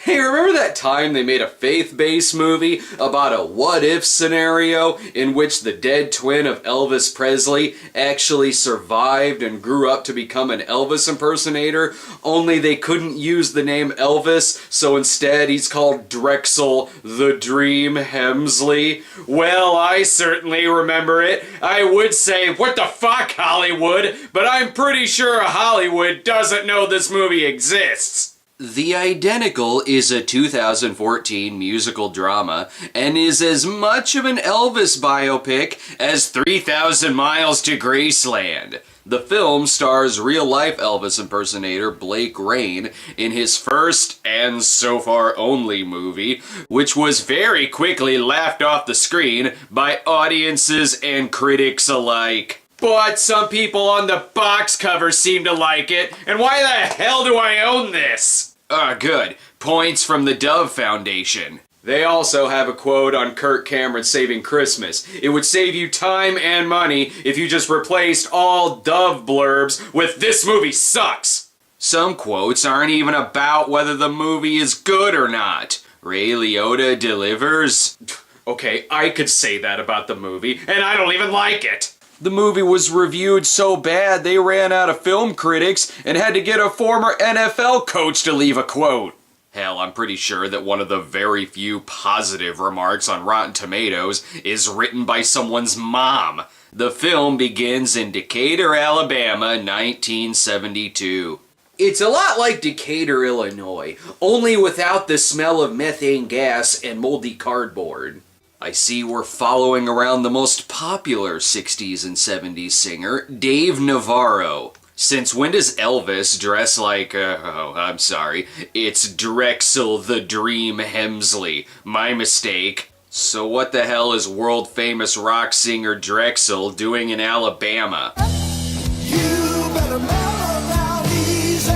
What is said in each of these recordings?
Hey, remember that time they made a faith-based movie about a what-if scenario in which the dead twin of Elvis Presley actually survived and grew up to become an Elvis impersonator, only they couldn't use the name Elvis, so instead he's called Drexel the Dream Hemsley? Well, I certainly remember it. I would say, what the fuck, Hollywood? But I'm pretty sure Hollywood doesn't know this movie exists. The Identical is a 2014 musical drama and is as much of an Elvis biopic as 3,000 Miles to Graceland. The film stars real-life Elvis impersonator Blake Rain in his first and so far only movie, which was very quickly laughed off the screen by audiences and critics alike. But some people on the box cover seem to like it, and why the hell do I own this? Good. Points from the Dove Foundation. They also have a quote on Kirk Cameron saving Christmas. It would save you time and money if you just replaced all Dove blurbs with "this movie sucks." Some quotes aren't even about whether the movie is good or not. Ray Liotta delivers. Okay, I could say that about the movie, and I don't even like it. The movie was reviewed so bad they ran out of film critics and had to get a former NFL coach to leave a quote. Hell, I'm pretty sure that one of the very few positive remarks on Rotten Tomatoes is written by someone's mom. The film begins in Decatur, Alabama, 1972. It's a lot like Decatur, Illinois, only without the smell of methane gas and moldy cardboard. I see we're following around the most popular 60s and 70s singer, Dave Navarro. Since when does Elvis dress like, I'm sorry, it's Drexel the Dream Hemsley. My mistake. So what the hell is world-famous rock singer Drexel doing in Alabama? You better mellow down easy.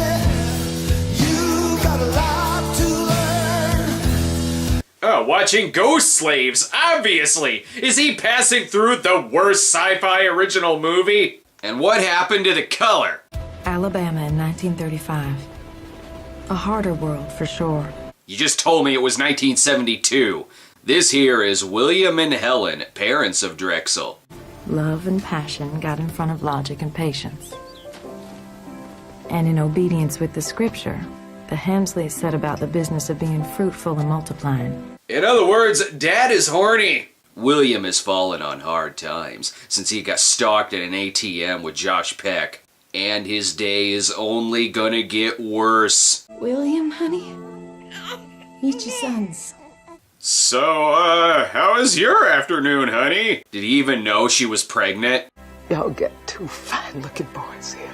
You got a lot to learn. Oh, watching Ghost Slaves, obviously! Is he passing through the worst sci-fi original movie? And what happened to the color? Alabama in 1935. A harder world, for sure. You just told me it was 1972. This here is William and Helen, parents of Drexel. Love and passion got in front of logic and patience. And in obedience with the scripture, the Hemsleys set about the business of being fruitful and multiplying. In other words, Dad is horny. William has fallen on hard times since he got stalked at an ATM with Josh Peck. And his day is only gonna get worse. William, honey? Meet your sons. So, how was your afternoon, honey? Did he even know she was pregnant? Y'all get two fine-looking boys here.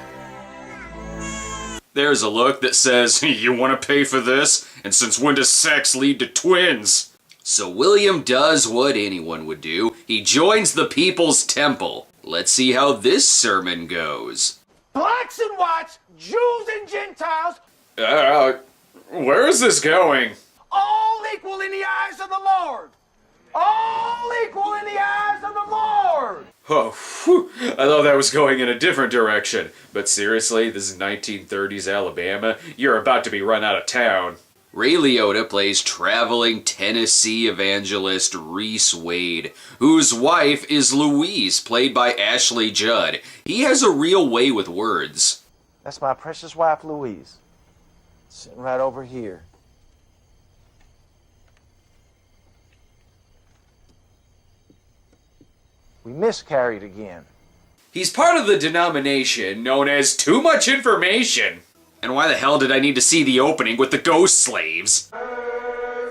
There's a look that says, you want to pay for this? And since when does sex lead to twins? So William does what anyone would do. He joins the People's Temple. Let's see how this sermon goes. Blacks and whites, Jews and Gentiles. Where is this going? All equal in the eyes of the Lord. All equal in the eyes of the Lord. Oh, whew. I thought that was going in a different direction. But seriously, this is 1930s Alabama. You're about to be run out of town. Ray Liotta plays traveling Tennessee evangelist Reese Wade, whose wife is Louise, played by Ashley Judd. He has a real way with words. That's my precious wife, Louise. Sitting right over here. We miscarried again. He's part of the denomination known as Too Much Information. And why the hell did I need to see the opening with the ghost slaves?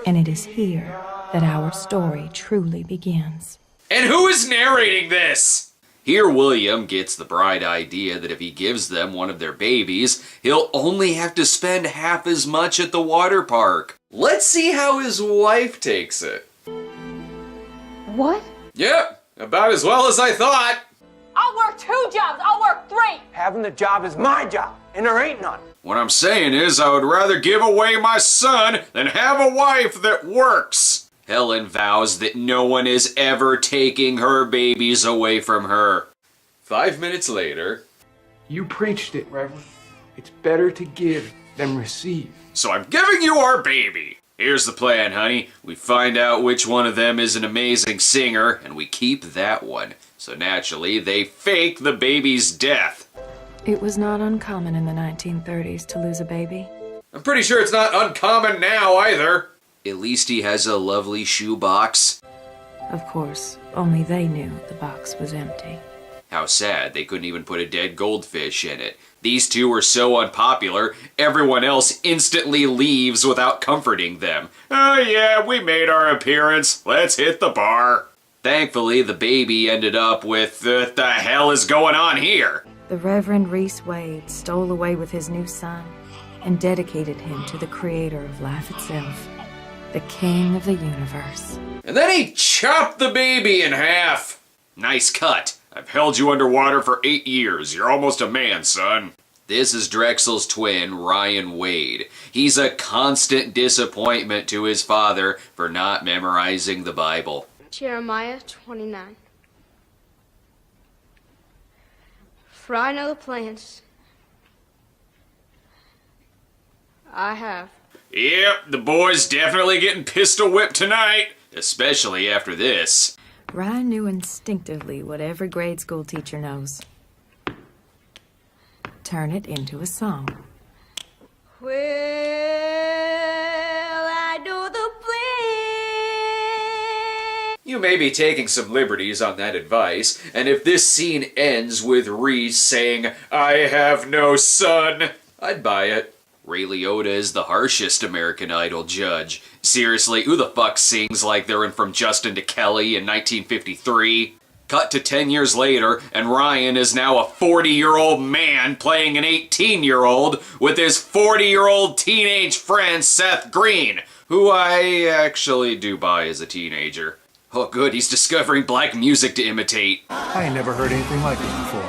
And it is here that our story truly begins. And who is narrating this? Here William gets the bright idea that if he gives them one of their babies, he'll only have to spend half as much at the water park. Let's see how his wife takes it. What? Yep, about as well as I thought. I'll work 2 jobs. I'll work 3. Having the job is my job, and there ain't none. What I'm saying is I would rather give away my son than have a wife that works. Helen vows that no one is ever taking her babies away from her. 5 minutes later. You preached it, Reverend. It's better to give than receive. so I'm giving you our baby. Here's the plan, honey. We find out which one of them is an amazing singer, and we keep that one. So naturally, they fake the baby's death. It was not uncommon in the 1930s to lose a baby. I'm pretty sure it's not uncommon now either. At least he has a lovely shoebox. Of course, only they knew the box was empty. How sad they couldn't even put a dead goldfish in it. These two were so unpopular, everyone else instantly leaves without comforting them. Oh yeah, we made our appearance. Let's hit the bar. Thankfully, the baby ended up with, what the hell is going on here? The Reverend Reese Wade stole away with his new son and dedicated him to the creator of life itself, the king of the universe. And then he chopped the baby in half. Nice cut. I've held you underwater for 8 years. You're almost a man, son. This is Drexel's twin, Ryan Wade. He's a constant disappointment to his father for not memorizing the Bible. Jeremiah 29. For I know the plans I have. Yep, the boy's definitely getting pistol whipped tonight, especially after this. Ryan knew instinctively what every grade school teacher knows. Turn it into a song. Well, I know the plan. You may be taking some liberties on that advice, and if this scene ends with Reese saying, "I have no son," I'd buy it. Ray Liotta is the harshest American Idol judge. Seriously, who the fuck sings like they're in From Justin to Kelly in 1953? Cut to 10 years later, and Ryan is now a 40-year-old man playing an 18-year-old with his 40-year-old teenage friend Seth Green, who I actually do buy as a teenager. Oh good, he's discovering black music to imitate. I ain't never heard anything like this before.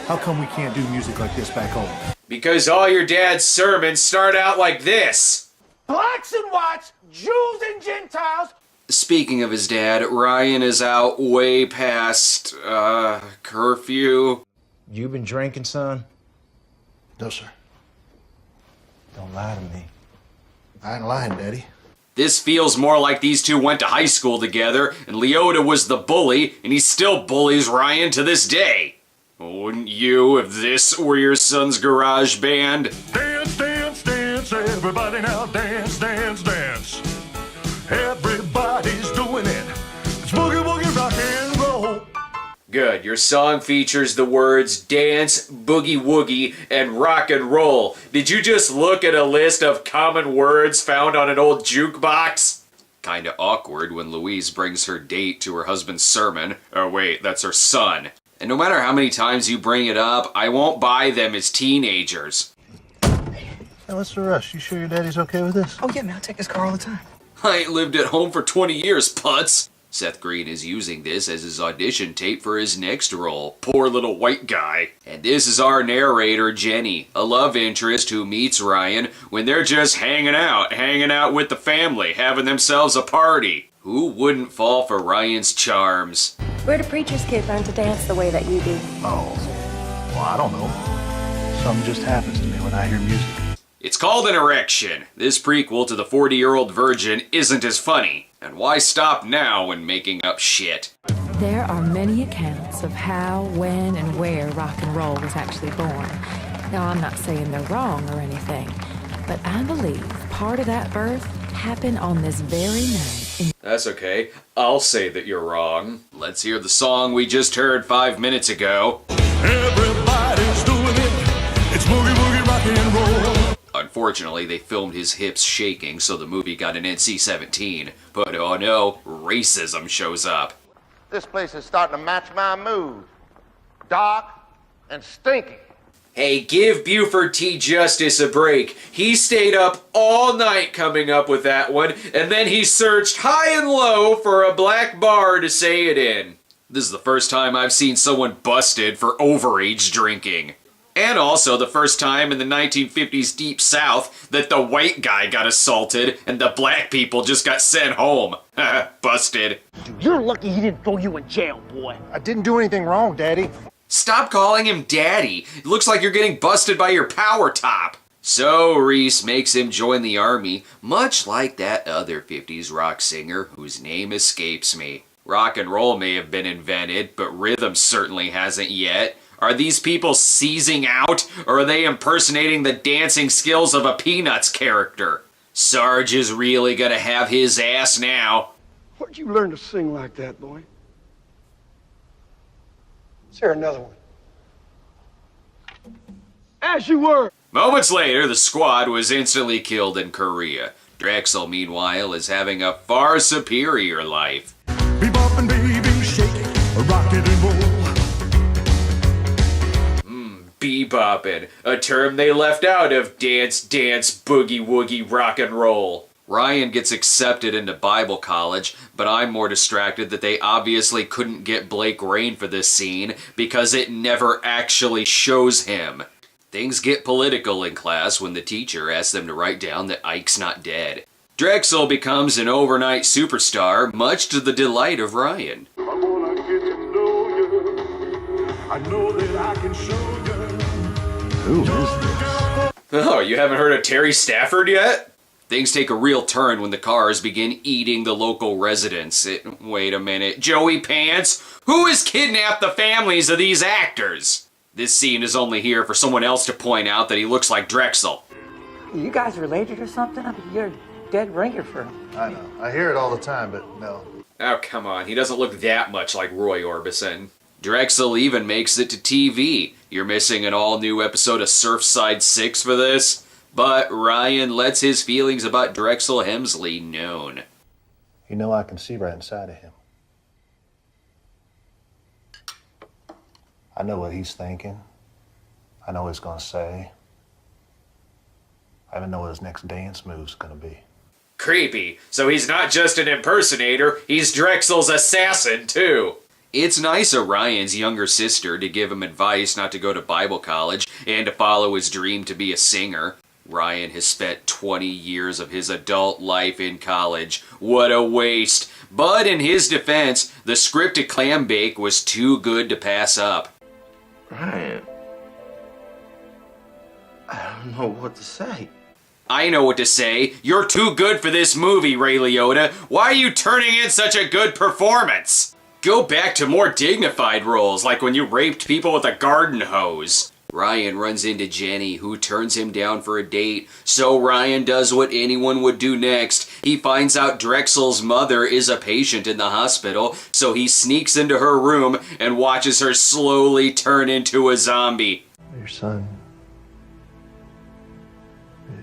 How come we can't do music like this back home? Because all your dad's sermons start out like this. Blacks and whites, Jews and Gentiles. Speaking of his dad, Ryan is out way past, curfew. You been drinking, son? No, sir. Don't lie to me. I ain't lying, Daddy. This feels more like these two went to high school together, and Liotta was the bully, and he still bullies Ryan to this day. Wouldn't you if this were your son's garage band? Dance, dance, dance, everybody now dance, dance, dance. Everybody's doing it. It's boogie, woogie, rock and roll. Good, your song features the words dance, boogie woogie, and rock and roll. Did you just look at a list of common words found on an old jukebox? Kinda awkward when Louise brings her date to her husband's sermon. Oh wait, that's her son. And no matter how many times you bring it up, I won't buy them as teenagers. Hey, what's the rush? You sure your daddy's okay with this? Oh, yeah, man, I take his car all the time. I ain't lived at home for 20 years, putz. Seth Green is using this as his audition tape for his next role. Poor little white guy. And this is our narrator, Jenny, a love interest who meets Ryan when they're just hanging out with the family, having themselves a party. Who wouldn't fall for Ryan's charms? Where do preacher's kids learn to dance the way that you do? Oh, well, I don't know. Something just happens to me when I hear music. It's called an erection. This prequel to the 40-year-old virgin isn't as funny. And why stop now when making up shit? There are many accounts of how, when, and where rock and roll was actually born. Now, I'm not saying they're wrong or anything, but I believe part of that birth happened on this very night. That's okay. I'll say that you're wrong. Let's hear the song we just heard 5 minutes ago. Everybody's doing it. It's boogie, woogie, rock and roll. Unfortunately, they filmed his hips shaking, so the movie got an NC-17. But oh no, racism shows up. This place is starting to match my mood. Dark and stinky. Hey, give Buford T. Justice a break. He stayed up all night coming up with that one, and then he searched high and low for a black bar to say it in. This is the first time I've seen someone busted for overage drinking. And also the first time in the 1950s Deep South that the white guy got assaulted and the black people just got sent home. Busted. Dude, you're lucky he didn't throw you in jail, boy. I didn't do anything wrong, Daddy. Stop calling him Daddy. It looks like you're getting busted by your power top. So Reese makes him join the army, much like that other 50s rock singer whose name escapes me. Rock and roll may have been invented, but rhythm certainly hasn't yet. Are these people seizing out, or are they impersonating the dancing skills of a Peanuts character? Sarge is really gonna have his ass now. Where'd you learn to sing like that, boy? Let's hear another one. As you were. Moments later, the squad was instantly killed in Korea. Drexel, meanwhile, is having a far superior life. Bebop and baby shake, rock it and roll. Beboppin', a term they left out of Dance, Dance, Boogie Woogie, Rock and Roll. Ryan gets accepted into Bible college, but I'm more distracted that they obviously couldn't get Blake Rain for this scene because it never actually shows him. Things get political in class when the teacher asks them to write down that Ike's not dead. Drexel becomes an overnight superstar, much to the delight of Ryan. I wanna get to know you. I know that I can show you. Who is this? Oh, you haven't heard of Terry Stafford yet? Things take a real turn when the cars begin eating the local residents. Wait a minute, Joey Pants? Who has kidnapped the families of these actors? This scene is only here for someone else to point out that he looks like Drexel. You guys related or something? I mean, you're a dead ringer for him. I know. I hear it all the time, but no. Oh, come on. He doesn't look that much like Roy Orbison. Drexel even makes it to TV. You're missing an all-new episode of Surfside 6 for this? But Ryan lets his feelings about Drexel Hemsley known. You know I can see right inside of him. I know what he's thinking. I know what he's gonna say. I even know what his next dance move's gonna be. Creepy. So he's not just an impersonator, he's Drexel's assassin, too. It's nice of Ryan's younger sister to give him advice not to go to Bible college and to follow his dream to be a singer. Ryan has spent 20 years of his adult life in college. What a waste. But in his defense, the script to Clam Bake was too good to pass up. Ryan, I don't know what to say. I know what to say. You're too good for this movie, Ray Liotta. Why are you turning in such a good performance? Go back to more dignified roles, like when you raped people with a garden hose. Ryan runs into Jenny, who turns him down for a date, so Ryan does what anyone would do next. He finds out Drexel's mother is a patient in the hospital, so he sneaks into her room and watches her slowly turn into a zombie. Your son,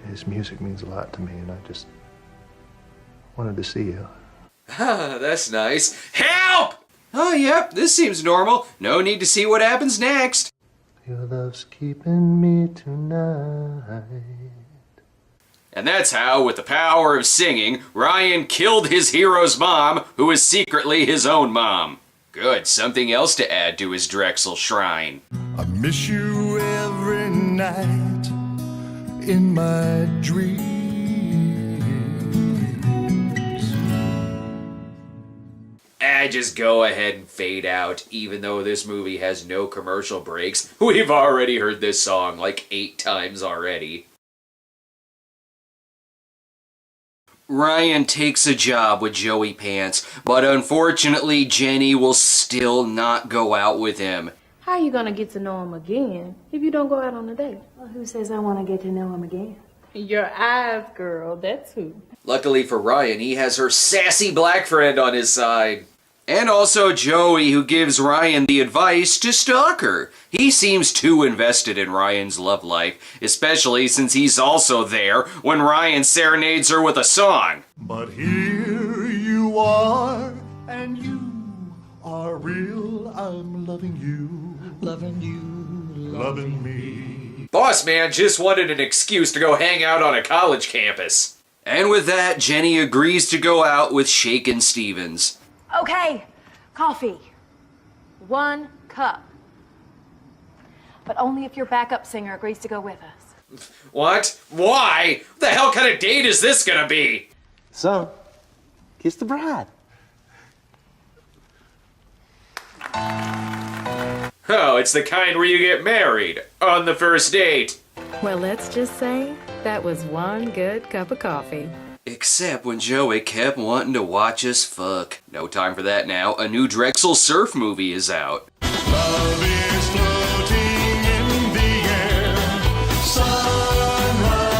his music means a lot to me, and I just wanted to see you. Ah, that's nice. Help! Oh, yep, this seems normal. No need to see what happens next. Your love's keeping me tonight. And that's how, with the power of singing, Ryan killed his hero's mom, who was secretly his own mom. Good, something else to add to his Drexel shrine. I miss you every night in my dreams. Just go ahead and fade out, even though this movie has no commercial breaks. We've already heard this song like 8 times already. Ryan takes a job with Joey Pants, but unfortunately Jenny will still not go out with him. How are you gonna get to know him again if you don't go out on a date? Well, who says I want to get to know him again? Your eyes, girl, that's who. Luckily for Ryan, he has her sassy black friend on his side. And also Joey, who gives Ryan the advice to stalk her. He seems too invested in Ryan's love life, especially since he's also there when Ryan serenades her with a song. But here you are, and you are real. I'm loving you, loving me. Boss man just wanted an excuse to go hang out on a college campus. And with that, Jenny agrees to go out with Shakin' Stevens. Okay, coffee. 1 cup. But only if your backup singer agrees to go with us. What? Why? What the hell kind of date is this gonna be? Son, kiss the bride. Oh, it's the kind where you get married on the first date. Well, let's just say that was one good cup of coffee. Except when Joey kept wanting to watch us fuck. No time for that now. A new Drexel Surf movie is out. Love is floating in the air. Sunrise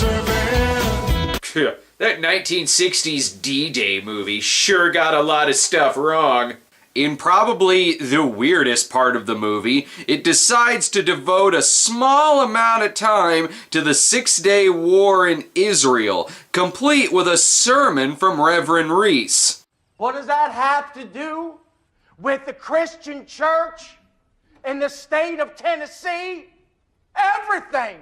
surfing. That 1960s D-Day movie sure got a lot of stuff wrong. In probably the weirdest part of the movie, it decides to devote a small amount of time to the 6-day war in Israel, complete with a sermon from Reverend Reese. What does that have to do with the Christian church in the state of Tennessee? Everything.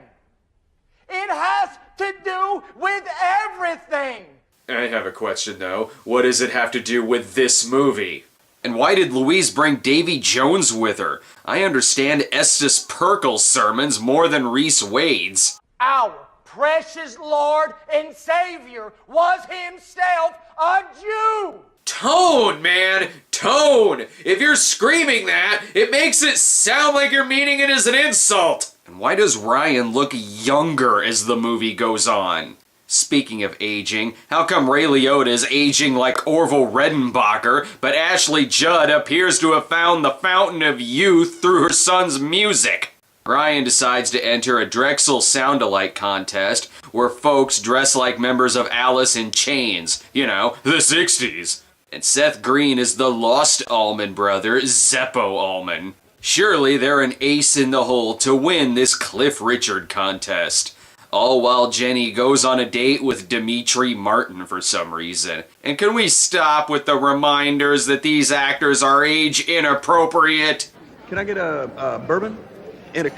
It has to do with everything. I have a question though. What does it have to do with this movie? And why did Louise bring Davy Jones with her? I understand Estes Perkel's sermons more than Reese Wade's. Our precious Lord and Savior was himself a Jew. Tone, man! Tone! If you're screaming that, it makes it sound like you're meaning it as an insult! And why does Ryan look younger as the movie goes on? Speaking of aging, how come Ray Liotta is aging like Orville Redenbacher, but Ashley Judd appears to have found the fountain of youth through her son's music? Ryan decides to enter a Drexel sound-alike contest where folks dress like members of Alice in Chains, you know, the 60s. And Seth Green is the lost Allman brother, Zeppo Allman. Surely they're an ace in the hole to win this Cliff Richard contest. All while Jenny goes on a date with Demetri Martin for some reason. And can we stop with the reminders that these actors are age inappropriate? Can I get a bourbon and a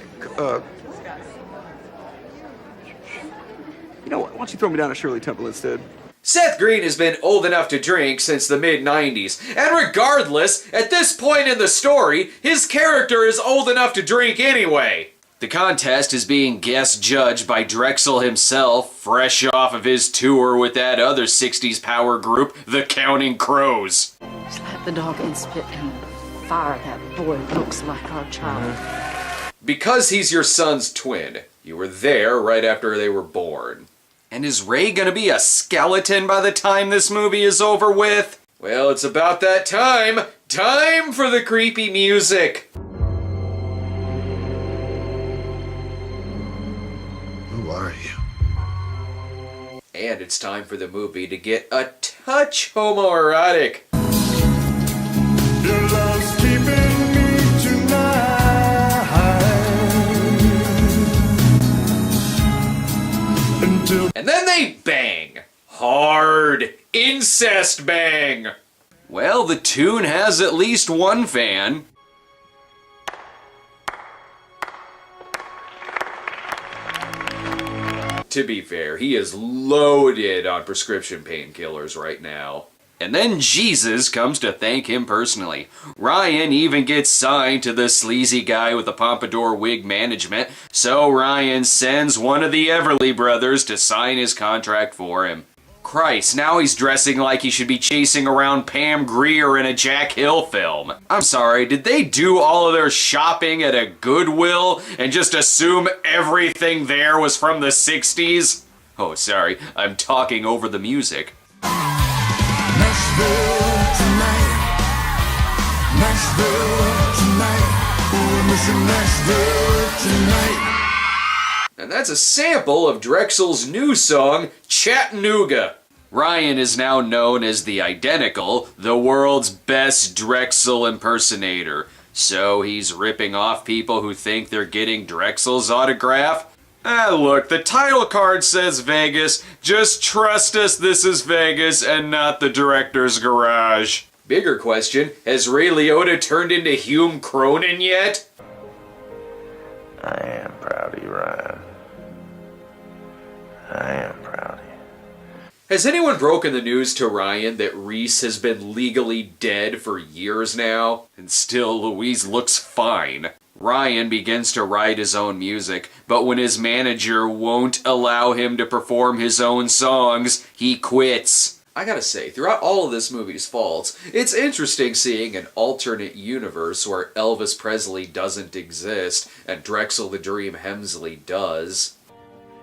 you know what? Why don't you throw me down a Shirley Temple instead? Seth Green has been old enough to drink since the mid-90s, and regardless, at this point in the story, his character is old enough to drink anyway. The contest is being guest judged by Drexel himself, fresh off of his tour with that other 60s power group, the Counting Crows. Slap the dog and spit in the fire. That boy looks like our child. Because he's your son's twin, you were there right after they were born. And is Ray gonna be a skeleton by the time this movie is over with? Well, it's about that time. Time for the creepy music. Who are you? And it's time for the movie to get a touch homoerotic. Your love's keeping me tonight. And then they bang. Hard. Incest bang. Well, the tune has at least one fan. To be fair, he is loaded on prescription painkillers right now. And then Jesus comes to thank him personally. Ryan even gets signed to the sleazy guy with the pompadour wig management, so Ryan sends one of the Everly brothers to sign his contract for him. Christ, now he's dressing like he should be chasing around Pam Grier in a Jack Hill film. I'm sorry, did they do all of their shopping at a Goodwill and just assume everything there was from the 60s? Oh, sorry, I'm talking over the music. Nashville tonight. Nashville tonight. We're missing Nashville tonight. And that's a sample of Drexel's new song, Chattanooga. Ryan is now known as the Identical, the world's best Drexel impersonator. So he's ripping off people who think they're getting Drexel's autograph? Ah, look, the title card says Vegas. Just trust us, this is Vegas and not the director's garage. Bigger question, has Ray Liotta turned into Hume Cronin yet? I am proud of you, Ryan. I am proud of you. Has anyone broken the news to Ryan that Reese has been legally dead for years now? And still, Louise looks fine. Ryan begins to write his own music, but when his manager won't allow him to perform his own songs, he quits. I gotta say, throughout all of this movie's faults, it's interesting seeing an alternate universe where Elvis Presley doesn't exist and Drexel the Dream Hemsley does.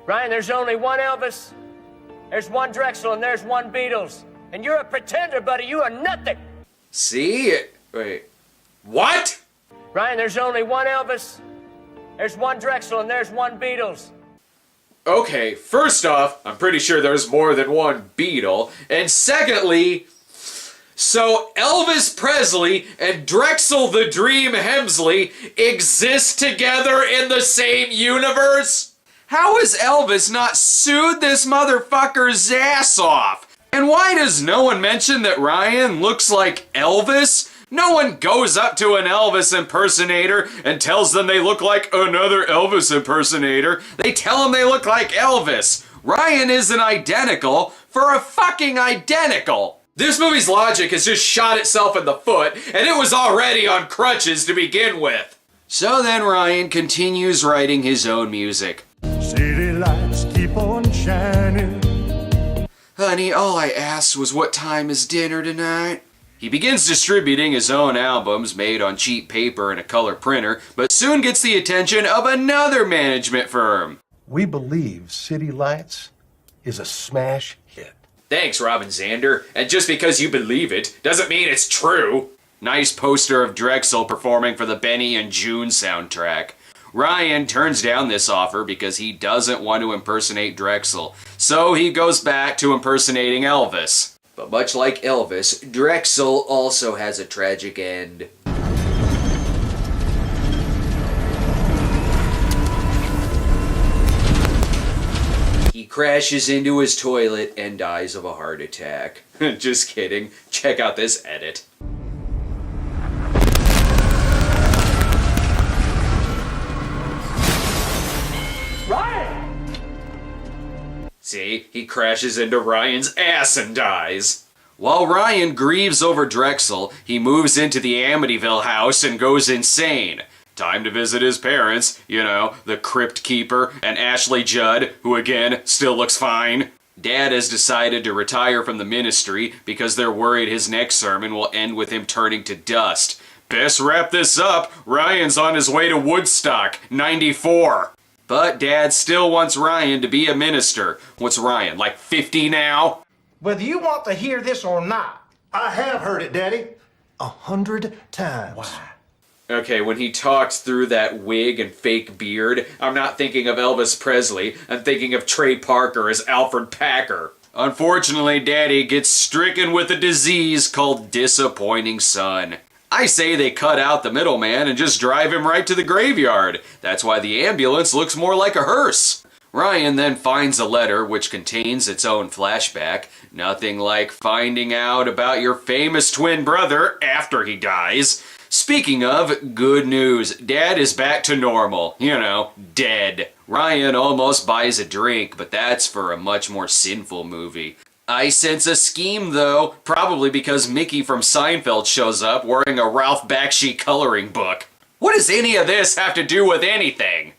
Ryan, there's only one Elvis, there's one Drexel, and there's one Beatles. And you're a pretender, buddy. You are nothing. See? Wait. What? Ryan, there's only one Elvis, there's one Drexel, and there's one Beatles. Okay, first off, I'm pretty sure there's more than one Beatle. And secondly, so Elvis Presley and Drexel the Dream Hemsley exist together in the same universe? How has Elvis not sued this motherfucker's ass off? And why does no one mention that Ryan looks like Elvis? No one goes up to an Elvis impersonator and tells them they look like another Elvis impersonator. They tell them they look like Elvis. Ryan isn't identical for a fucking identical. This movie's logic has just shot itself in the foot, and it was already on crutches to begin with. So then Ryan continues writing his own music. City lights keep on shining. Honey, all I asked was what time is dinner tonight? He begins distributing his own albums made on cheap paper and a color printer, but soon gets the attention of another management firm. We believe City Lights is a smash hit. Thanks, Robin Zander. And just because you believe it doesn't mean it's true. Nice poster of Drexel performing for the Benny and June soundtrack. Ryan turns down this offer because he doesn't want to impersonate Drexel, so he goes back to impersonating Elvis. But much like Elvis, Drexel also has a tragic end. He crashes into his toilet and dies of a heart attack. Just kidding. Check out this edit. See, he crashes into Ryan's ass and dies. While Ryan grieves over Drexel, he moves into the Amityville house and goes insane. Time to visit his parents, you know, the Crypt Keeper and Ashley Judd, who again, still looks fine. Dad has decided to retire from the ministry because they're worried his next sermon will end with him turning to dust. Best wrap this up, Ryan's on his way to Woodstock, 94. But Dad still wants Ryan to be a minister. What's Ryan, like 50 now? Whether you want to hear this or not, I have heard it, Daddy. 100 times. Why? Okay, when he talks through that wig and fake beard, I'm not thinking of Elvis Presley. I'm thinking of Trey Parker as Alfred Packer. Unfortunately, Daddy gets stricken with a disease called disappointing son. I say they cut out the middleman and just drive him right to the graveyard. That's why the ambulance looks more like a hearse. Ryan then finds a letter which contains its own flashback. Nothing like finding out about your famous twin brother after he dies. Speaking of, good news. Dad is back to normal. You know, dead. Ryan almost buys a drink, but that's for a much more sinful movie. I sense a scheme, though, probably because Mickey from Seinfeld shows up wearing a Ralph Bakshi coloring book. What does any of this have to do with anything?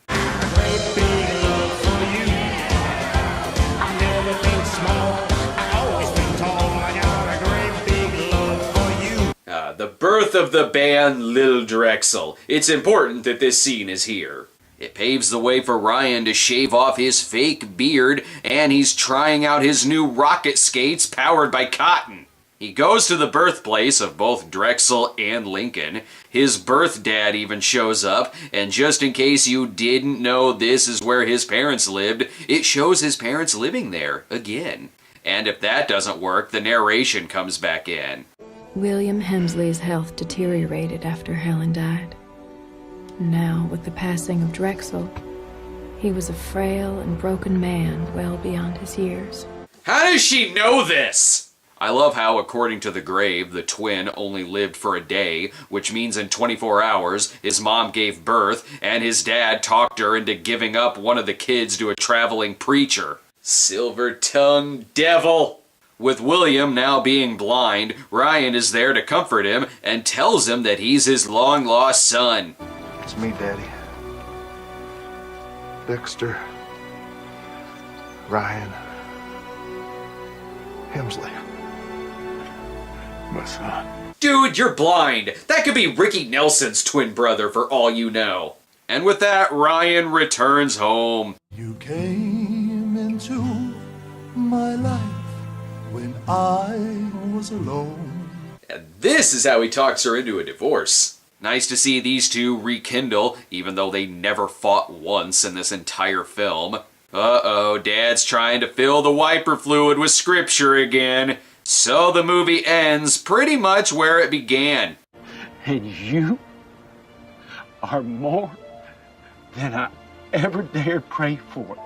The birth of the band Lil Drexel. It's important that this scene is here. It paves the way for Ryan to shave off his fake beard, and he's trying out his new rocket skates powered by cotton. He goes to the birthplace of both Drexel and Lincoln. His birth dad even shows up, and just in case you didn't know this is where his parents lived, it shows his parents living there again. And if that doesn't work, the narration comes back in. William Hemsley's health deteriorated after Helen died. Now, with the passing of Drexel, he was a frail and broken man well beyond his years. How does she know this? I love how, according to the grave, the twin only lived for a day, which means in 24 hours, his mom gave birth, and his dad talked her into giving up one of the kids to a traveling preacher. Silver-tongued devil! With William now being blind, Ryan is there to comfort him and tells him that he's his long-lost son. It's me, Daddy. Dexter. Ryan. Hemsley. my son. Dude, you're blind. That could be Ricky Nelson's twin brother for all you know. And with that, Ryan returns home. You came into my life when I was alone. And this is how he talks her into a divorce. Nice to see these two rekindle, even though they never fought once in this entire film. Uh-oh, Dad's trying to fill the wiper fluid with scripture again. So the movie ends pretty much where it began. And you are more than I ever dared pray for.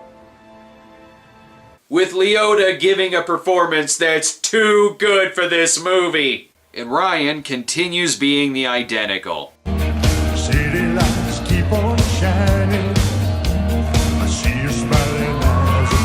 With Leota giving a performance that's too good for this movie. And Ryan continues being the identical. City lights keep on shining. I see you smiling eyes of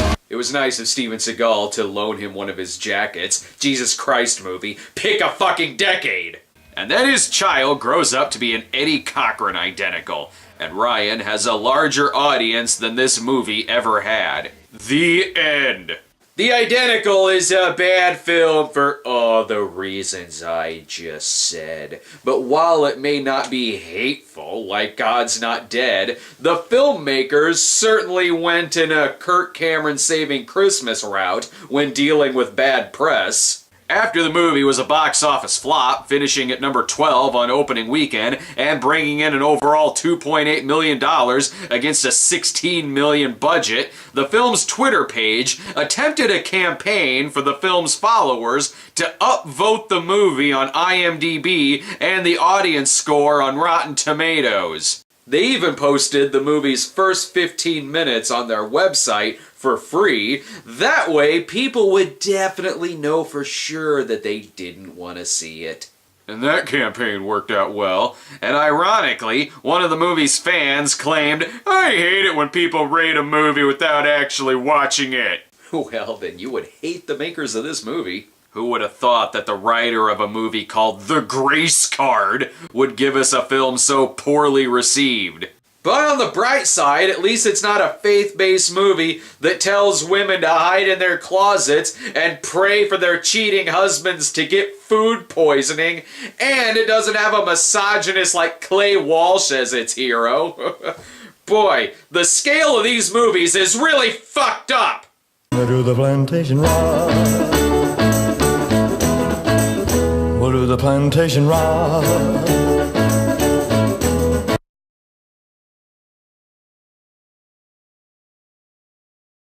blue. It was nice of Steven Seagal to loan him one of his jackets. Jesus Christ movie, pick a fucking decade! And then his child grows up to be an Eddie Cochran identical. And Ryan has a larger audience than this movie ever had. The end. The Identical is a bad film for all the reasons I just said. But while it may not be hateful, like God's Not Dead, the filmmakers certainly went in a Kirk Cameron Saving Christmas route when dealing with bad press. After the movie was a box office flop, finishing at number 12 on opening weekend and bringing in an overall $2.8 million against a $16 million budget, the film's Twitter page attempted a campaign for the film's followers to upvote the movie on IMDb and the audience score on Rotten Tomatoes. They even posted the movie's first 15 minutes on their website for free. That way, people would definitely know for sure that they didn't want to see it. And that campaign worked out well. And ironically, one of the movie's fans claimed, "I hate it when people rate a movie without actually watching it." Well, then you would hate the makers of this movie. Who would have thought that the writer of a movie called The Grace Card would give us a film so poorly received? But on the bright side, at least it's not a faith-based movie that tells women to hide in their closets and pray for their cheating husbands to get food poisoning, and it doesn't have a misogynist like Clay Walsh as its hero. Boy, the scale of these movies is really fucked up! To the plantation rock. What do the plantation rock?